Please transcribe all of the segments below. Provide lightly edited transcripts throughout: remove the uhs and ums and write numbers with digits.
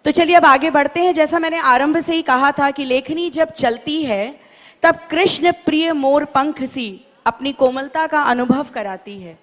तो चलिए अब आगे बढ़ते हैं। जैसा मैंने आरंभ से ही कहा था कि लेखनी जब चलती है तब कृष्ण प्रिय मोर पंख सी अपनी कोमलता का अनुभव कराती है,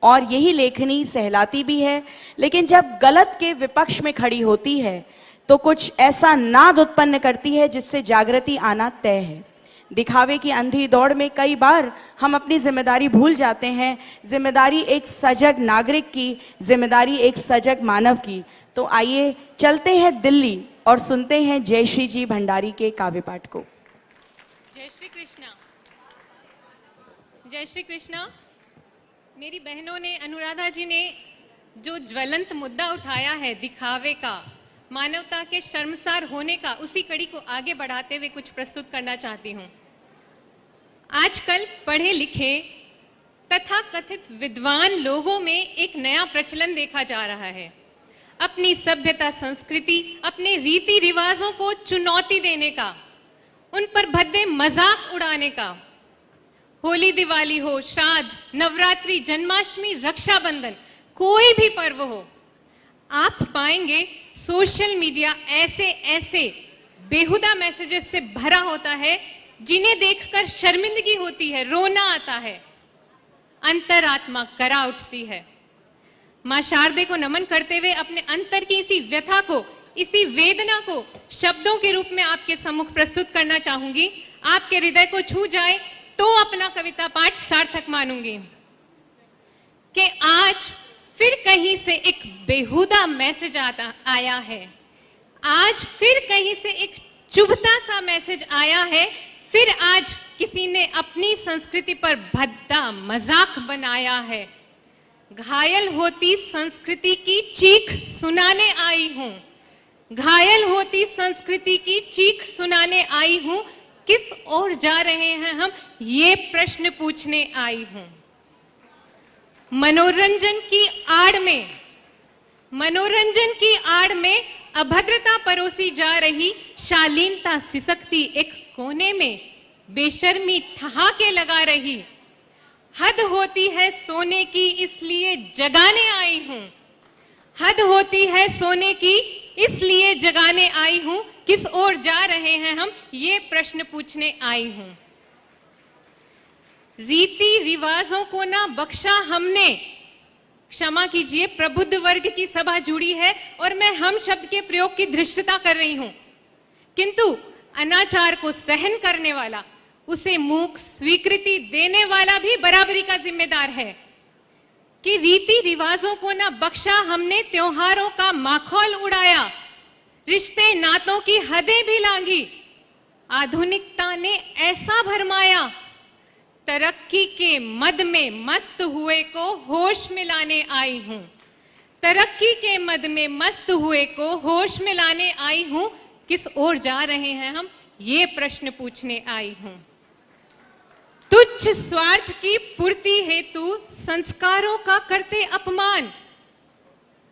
और यही लेखनी सहलाती भी है। लेकिन जब गलत के विपक्ष में खड़ी होती है तो कुछ ऐसा नाद उत्पन्न करती है जिससे जागृति आना तय है। दिखावे की अंधी दौड़ में कई बार हम अपनी जिम्मेदारी भूल जाते हैं, जिम्मेदारी एक सजग नागरिक की, जिम्मेदारी एक सजग मानव की। तो आइए चलते हैं दिल्ली और सुनते हैं जयश्री जी भंडारी के काव्य पाठ को। जय श्री कृष्णा। जय श्री कृष्णा। मेरी बहनों ने, अनुराधा जी ने जो ज्वलंत मुद्दा उठाया है दिखावे का, मानवता के शर्मसार होने का, उसी कड़ी को आगे बढ़ाते हुए कुछ प्रस्तुत करना चाहती हूँ। आजकल पढ़े लिखे तथा कथित विद्वान लोगों में एक नया प्रचलन देखा जा रहा है। अपनी सभ्यता, संस्कृति, अपने रीति रिवाजों को चुनौती देने का, उन पर भद्दे मजाक उड़ाने का। होली, दिवाली हो, श्राद्ध, नवरात्रि, जन्माष्टमी, रक्षाबंधन, कोई भी पर्व हो, आप पाएंगे सोशल मीडिया ऐसे ऐसे बेहुदा मैसेजेस से भरा होता है जिन्हें देखकर शर्मिंदगी होती है, रोना आता है, अंतरात्मा करा उठती है। मां शारदे को नमन करते हुए अपने अंतर की इसी व्यथा को, इसी वेदना को शब्दों के रूप में आपके सम्मुख प्रस्तुत करना चाहूंगी। आपके हृदय को छू जाए तो अपना कविता पाठ सार्थक मानूंगी कि आज फिर कहीं से एक बेहुदा मैसेज आया है, आज फिर कहीं से एक चुभता सा मैसेज आया है, फिर आज किसी ने अपनी संस्कृति पर भद्दा मजाक बनाया है। घायल होती संस्कृति की चीख सुनाने आई हूं, घायल होती संस्कृति की चीख सुनाने आई हूं। किस ओर जा रहे हैं हम, ये प्रश्न पूछने आई हूं। मनोरंजन की आड़ में, मनोरंजन की आड़ में अभद्रता परोसी जा रही, शालीनता सिसकती एक कोने में, बेशर्मी ठहाके लगा रही। हद होती है सोने की इसलिए जगाने आई हूं, हद होती है सोने की इसलिए जगाने आई हूं। किस ओर जा रहे हैं हम, ये प्रश्न पूछने आई हूं। रीति रिवाजों को ना बख्शा हमने, क्षमा कीजिए, प्रबुद्ध वर्ग की सभा जुड़ी है और मैं हम शब्द के प्रयोग की धृष्टता कर रही हूं, किंतु अनाचार को सहन करने वाला, उसे मूक स्वीकृति देने वाला भी बराबरी का जिम्मेदार है। कि रीति रिवाजों को ना बख्शा हमने, त्योहारों का माखौल उड़ाया, रिश्ते नातों की हदें भी लांघी, आधुनिकता ने ऐसा भरमाया, तरक्की के मद में मस्त हुए को होश में लाने आई हूं, तरक्की के मद में मस्त हुए को होश में लाने आई हूं। किस ओर जा रहे हैं हम, ये प्रश्न पूछने आई हूं। तुच्छ स्वार्थ की पूर्ति हेतु संस्कारों का करते अपमान,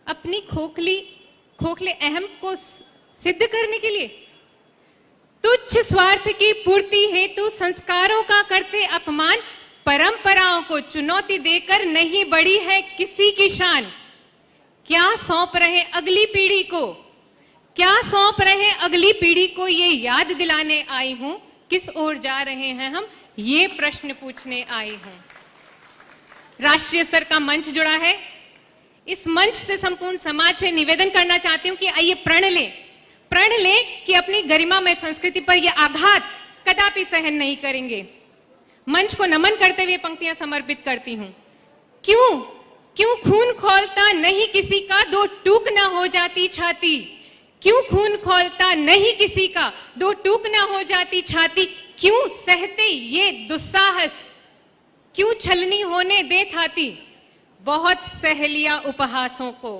अपनी खोखले अहम को सिद्ध करने के लिए, तुच्छ स्वार्थ की पूर्ति हेतु संस्कारों का करते अपमान, परंपराओं को चुनौती देकर नहीं बढ़ी है किसी की शान। क्या सौंप रहे अगली पीढ़ी को, क्या सौंप रहे अगली पीढ़ी को, ये याद दिलाने आई हूं। किस ओर जा रहे हैं हम, ये प्रश्न पूछने आई हूं। राष्ट्रीय स्तर का मंच जुड़ा है, इस मंच से संपूर्ण समाज से निवेदन करना चाहती हूं कि आइए प्रण लें कि अपनी गरिमामय संस्कृति पर यह आघात कदापि सहन नहीं करेंगे। मंच को नमन करते हुए पंक्तियां समर्पित करती हूं। क्यों खून खौलता नहीं किसी का, दो टूक ना हो जाती छाती, क्यों खून खौलता नहीं किसी का, दो टूक ना हो जाती छाती, क्यों सहते ये दुस्साहस, क्यों छलनी होने दे थाती। बहुत सह लिया उपहासों को,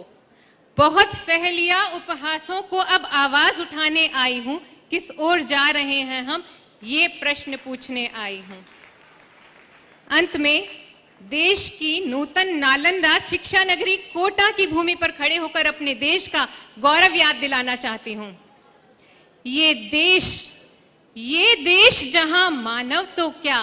बहुत सह लिया उपहासों को, अब आवाज उठाने आई हूं। किस ओर जा रहे हैं हम, ये प्रश्न पूछने आई हूं। अंत में देश की नूतन नालंदा शिक्षा नगरी कोटा की भूमि पर खड़े होकर अपने देश का गौरव याद दिलाना चाहती हूं। ये देश जहां मानव तो क्या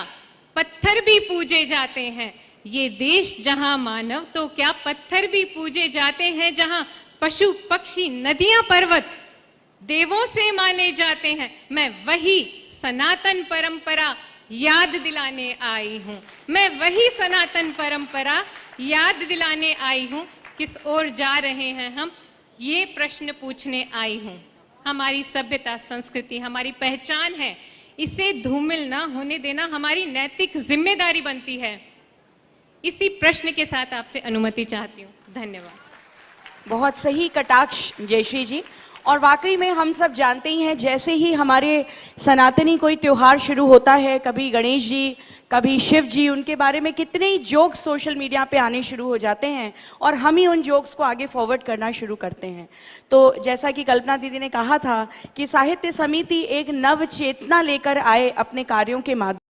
पत्थर भी पूजे जाते हैं, ये देश जहां मानव तो क्या पत्थर भी पूजे जाते हैं, जहां पशु पक्षी नदियां पर्वत देवों से माने जाते हैं, मैं वही सनातन परंपरा याद दिलाने आई हूं। मैं वही सनातन परंपरा याद दिलाने आई हूं। किस ओर जा रहे हैं हम, ये प्रश्न पूछने आई हूं। हमारी सभ्यता, संस्कृति हमारी पहचान है, इसे धूमिल ना होने देना हमारी नैतिक जिम्मेदारी बनती है। इसी प्रश्न के साथ आपसे अनुमति चाहती हूँ। धन्यवाद। बहुत सही कटाक्ष जयश्री जी। और वाकई में हम सब जानते ही हैं, जैसे ही हमारे सनातनी कोई त्योहार शुरू होता है, कभी गणेश जी, कभी शिव जी, उनके बारे में कितने ही जोक्स सोशल मीडिया पे आने शुरू हो जाते हैं और हम ही उन जोक्स को आगे फॉरवर्ड करना शुरू करते हैं। तो जैसा कि कल्पना दीदी ने कहा था कि साहित्य समिति एक नव चेतना लेकर आए अपने कार्यों के माध्यम